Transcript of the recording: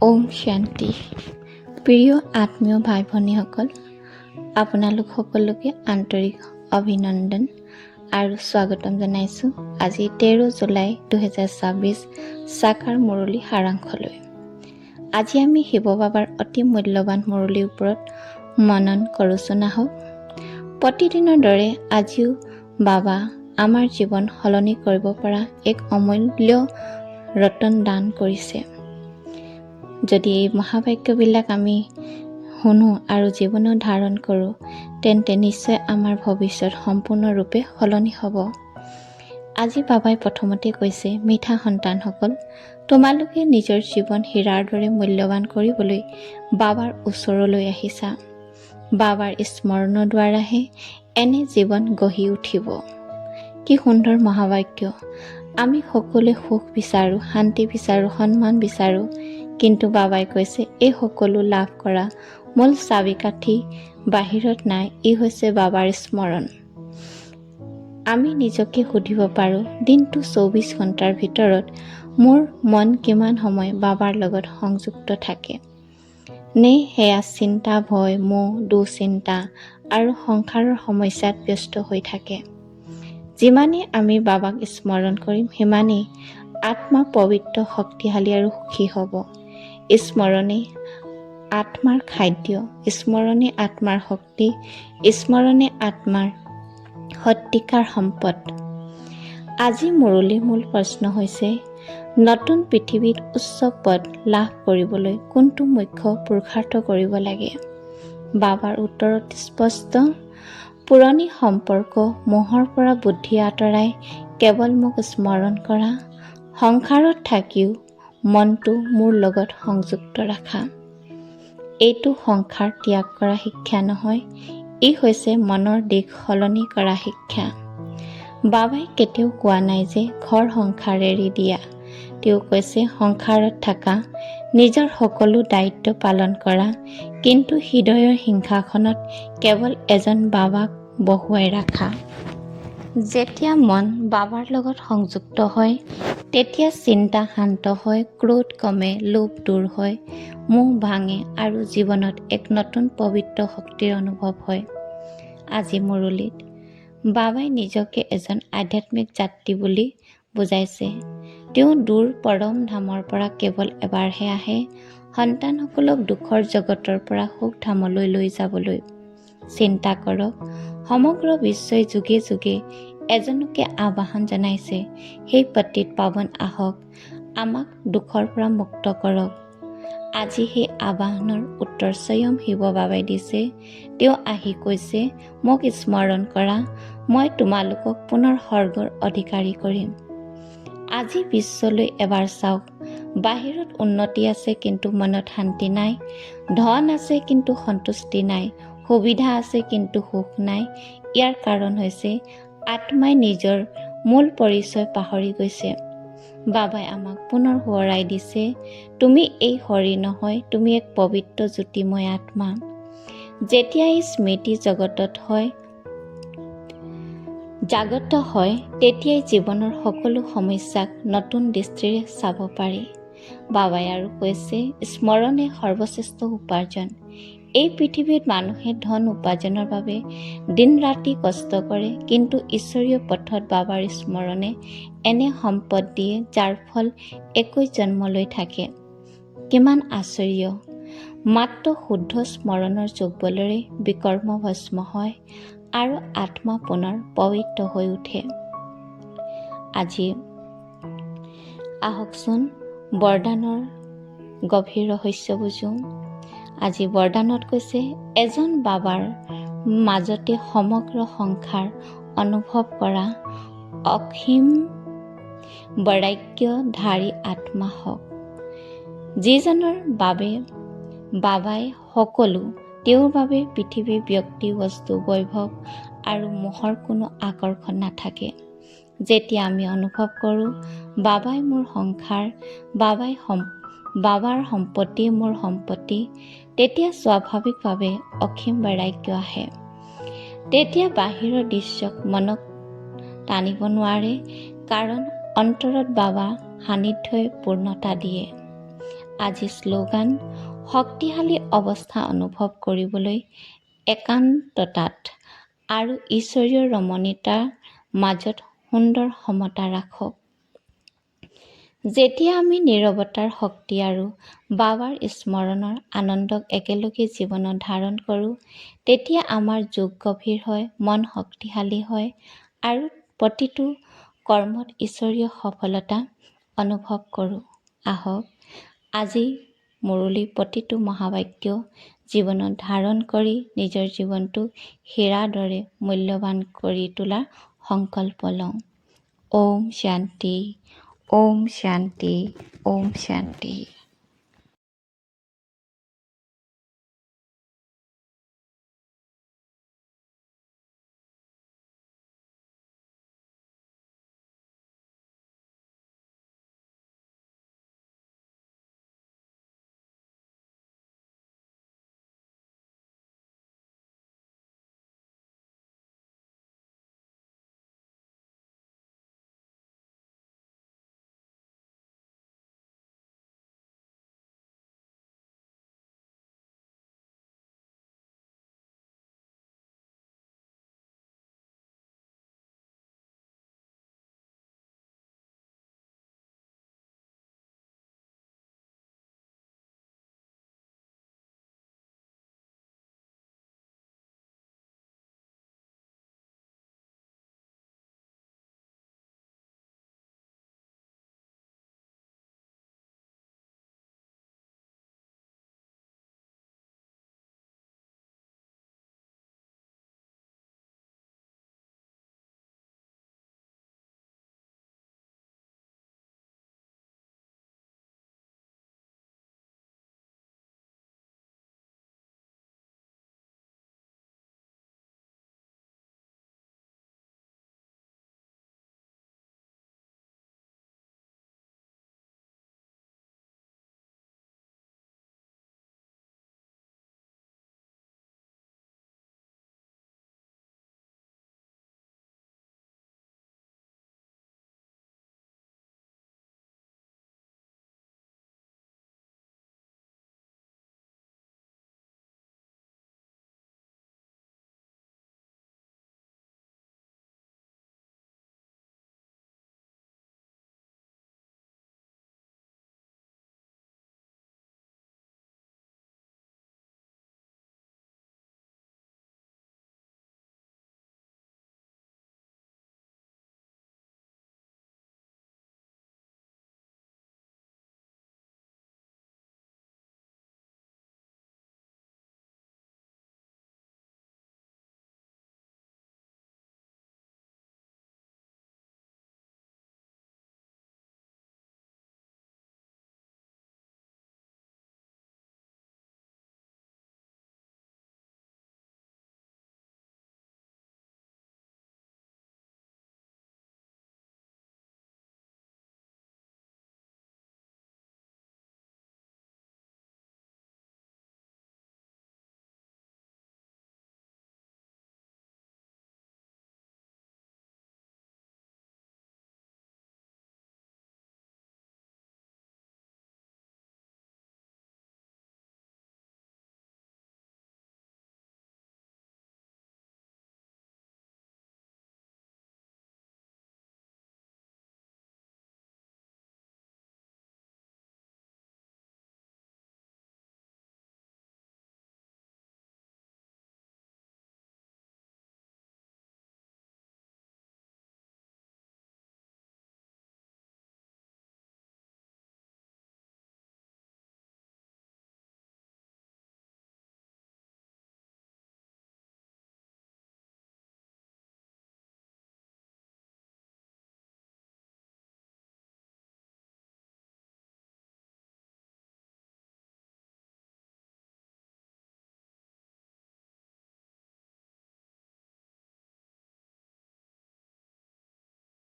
ওম শান্তি। প্ৰিয় আত্মীয় ভাই ভনীসকল, আপোনালোক সকলোকে আন্তৰিক অভিনন্দন আৰু স্বাগতম জনাইছোঁ আজি 13 জুলাই 2026 সাকাৰ মুৰলী সাৰাংশলৈ। আজি আমি শিৱ বাবাৰ অতি মূল্যৱান মুৰলীৰ ওপৰত মনন কৰোঁচোন আহক। প্ৰতিদিনৰ দৰে আজিও বাবা আমাৰ জীৱন সলনি কৰিব পৰা এক অমূল্য ৰতন দান কৰিছে। যদি এই মহাবাক্যবিলাক আমি শুনো আৰু জীৱনত ধাৰণ কৰোঁ, তেন্তে নিশ্চয় আমাৰ ভৱিষ্যত সম্পূৰ্ণৰূপে সলনি হ'ব। আজি বাবাই প্ৰথমতে কৈছে, মিঠা সন্তানসকল, তোমালোকে নিজৰ জীৱন হীৰাৰ দৰে মূল্যৱান কৰিবলৈ বাবাৰ ওচৰলৈ আহিছা। বাবাৰ স্মৰণৰ দ্বাৰাহে এনে জীৱন গঢ়ি উঠিব। কি সুন্দৰ মহাবাক্য। আমি সকলোৱে সুখ বিচাৰোঁ, শান্তি বিচাৰোঁ, সন্মান বিচাৰোঁ, কিন্তু বাবাই কৈছে এই সকলো লাভ কৰা মূল চাবিকাঠি বাহিৰত নাই, ই হৈছে বাবাৰ স্মৰণ। আমি নিজকে সুধিব পাৰোঁ, দিনটো 24 ঘণ্টাৰ ভিতৰত মোৰ মন কিমান সময় বাবাৰ লগত সংযুক্ত থাকে? নে সেয়া চিন্তা, ভয়, মোহ, দুশ্চিন্তা আৰু সংসাৰৰ সমস্যাত ব্যস্ত হৈ থাকে? যিমানেই আমি বাবাক স্মৰণ কৰিম, সিমানেই আত্মা পবিত্ৰ, শক্তিশালী আৰু সুখী হ'ব। স্মৰণেই আত্মাৰ খাদ্য, স্মৰণেই আত্মাৰ শক্তি, স্মৰণেই আত্মাৰ সত্যিকাৰ সম্পদ। আজি মুৰলীৰ মূল প্ৰশ্ন হৈছে, নতুন পৃথিৱীত উচ্চ পদ লাভ কৰিবলৈ কোনটো মুখ্য পুৰুষাৰ্থ কৰিব লাগে? বাবাৰ উত্তৰত স্পষ্ট, পুৰণি সম্পৰ্ক, মোহৰ পৰা বুদ্ধি আঁতৰাই কেৱল মোক স্মৰণ কৰা, সংসাৰত থাকিও মনটো মোৰ লগত সংযুক্ত ৰাখা। এইটো সংসাৰ ত্যাগ কৰা শিক্ষা নহয়, ই হৈছে মনৰ দিশ সলনি কৰা শিক্ষা। বাবাই কেতিয়াও কোৱা নাই যে ঘৰ সংসাৰ এৰি দিয়া। তেওঁ কৈছে সংসাৰত থকা, নিজৰ সকলো দায়িত্ব পালন কৰা, কিন্তু হৃদয়ৰ সিংহাসনত কেৱল এজন বাবাক বহুৱাই ৰাখা। যেতিয়া মন বাবাৰ লগত সংযুক্ত হয়, তেতিয়া চিন্তা শান্ত হয়, ক্ৰোধ কমে, লোভ দূৰ হয়, মোহ ভাঙে আৰু জীৱনত এক নতুন পবিত্ৰ শক্তিৰ অনুভৱ হয়। আজি মুৰলীত বাবাই নিজকে এজন আধ্যাত্মিক যাত্ৰী বুলি বুজাইছে। তেওঁ দূৰ পৰম ধামৰ পৰা কেৱল এবাৰহে আহে, সন্তানসকলক দুখৰ জগতৰ পৰা সুখ ধামলৈ লৈ যাবলৈ। চিন্তা কৰক, সমগ্ৰ বিশ্বই যুগে যুগে এজনকে আহ্বান জনাইছে, সেই পতিত পাৱন আহক, আমাক দুখৰ পৰা মুক্ত কৰক। আজি সেই আহ্বানৰ উত্তৰ স্বয়ং শিৱ বাবাই দিছে। তেওঁ আহি কৈছে, মোক স্মৰণ কৰা, মই তোমালোকক পুনৰ স্বৰ্গৰ অধিকাৰী কৰিম। আজি বিশ্বলৈ এবাৰ চাওক, বাহিৰত উন্নতি আছে কিন্তু মনত শান্তি নাই, ধন আছে কিন্তু সন্তুষ্টি নাই, সুবিধা আছে কিন্তু সুখ নাই। ইয়াৰ কাৰণ হৈছে আত্মাই নিজৰ মূল পৰিচয় পাহৰি গৈছে। বাবাই আমাক পুনৰ সোঁৱৰাই দিছে, তুমি এই শৰীৰ নহয়, তুমি এক পবিত্ৰ জ্যোতিময় আত্মা। যেতিয়া এই স্মৃতি জাগত হয়, তেতিয়াই জীৱনৰ সকলো সমস্যাক নতুন দৃষ্টিৰে চাব পাৰি। বাবাই আৰু কৈছে, স্মৰণে সৰ্বশ্ৰেষ্ঠ উপাৰ্জন। এই পৃথিৱীত মানুহে ধন উপাৰ্জনৰ বাবে দিন ৰাতি কষ্ট কৰে, কিন্তু ঈশ্বৰীয় পথত বাবাৰ স্মৰণে এনে সম্পদ দিয়ে যাৰ ফল 21 জন্মলৈ থাকে। কিমান আশ্চৰ্য! মাত্ৰ শুদ্ধ স্মৰণৰ যোগবলেৰে বিকৰ্ম ভস্ম হয় আৰু আত্মা পুনৰ পবিত্ৰ হৈ উঠে। আজি আহকচোন বৰদানৰ গভীৰ ৰহস্য বুজো। আজি বৰদানত কৈছে, এজন বাবাৰ মাজতে সমগ্ৰ সংসাৰ অনুভৱ কৰা অসীম বৈৰাগ্যধাৰী আত্মা হওক। যিজনৰ বাবে বাবাই সকলো, তেওঁৰ বাবে পৃথিৱী, ব্যক্তি, বস্তু, বৈভৱ আৰু মোহৰ কোনো আকৰ্ষণ নাথাকে। যেতিয়া আমি অনুভৱ কৰোঁ, বাবাই মোৰ সংসাৰ, বাবাৰ সম্পত্তি মোৰ সম্পত্তি, তেতিয়া স্বাভাৱিকভাৱে অসীম বৈৰাগ্য আহে। তেতিয়া বাহিৰৰ দৃশ্যক মনক টানিব নোৱাৰে, কাৰণ অন্তৰত বাবা সান্নিধ্যই পূৰ্ণতা দিয়ে। আজি শ্লোগান, শক্তিশালী অৱস্থা অনুভৱ কৰিবলৈ একান্ততাত আৰু ঈশ্বৰীয় ৰমণীয়তাৰ মাজত সুন্দৰ সমতা ৰাখক। যেতিয়া আমি নীৰৱতাৰ শক্তি আৰু বাবাৰ স্মৰণৰ আনন্দক একেলগে জীৱনত ধাৰণ কৰোঁ, তেতিয়া আমাৰ যোগ গভীৰ হয়, মন শক্তিশালী হয় আৰু প্ৰতিটো কৰ্মত ঈশ্বৰীয় সফলতা অনুভৱ কৰোঁ। আহক আজি মুৰলী প্ৰতিটো মহাবাক্য জীৱনত ধাৰণ কৰি নিজৰ জীৱনটো হীৰাৰ দৰে মূল্যৱান কৰি তোলাৰ সংকল্প লওঁ। ওম শান্তি, ওম শান্তি, ওম শান্তি।